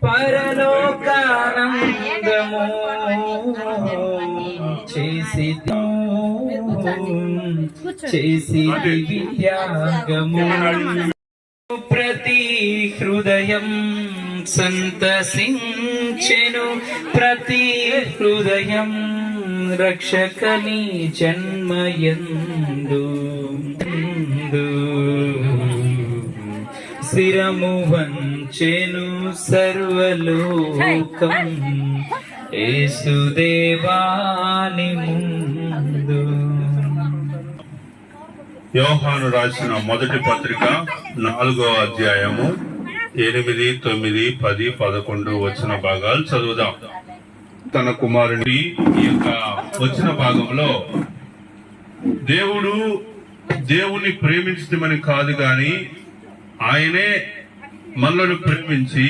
పరలోకానందము చేసి త్యాగము. ప్రతి హృదయం సంతసించెను, ప్రతి హృదయం రక్షకని జన్మయందు. శిరము వంచెను సర్వలోకం యేసుదేవాని ముందు. యోహాను రాసిన మొదటి పత్రిక 4వ అధ్యాయము 8, 9, 10, 11 వచ్చిన భాగాలు చదువుదాం. తన కుమారుని ఈ యొక్క వచ్చిన భాగంలో దేవుని ప్రేమించమని కాదు గాని ఆయనే మనలను ప్రేమించి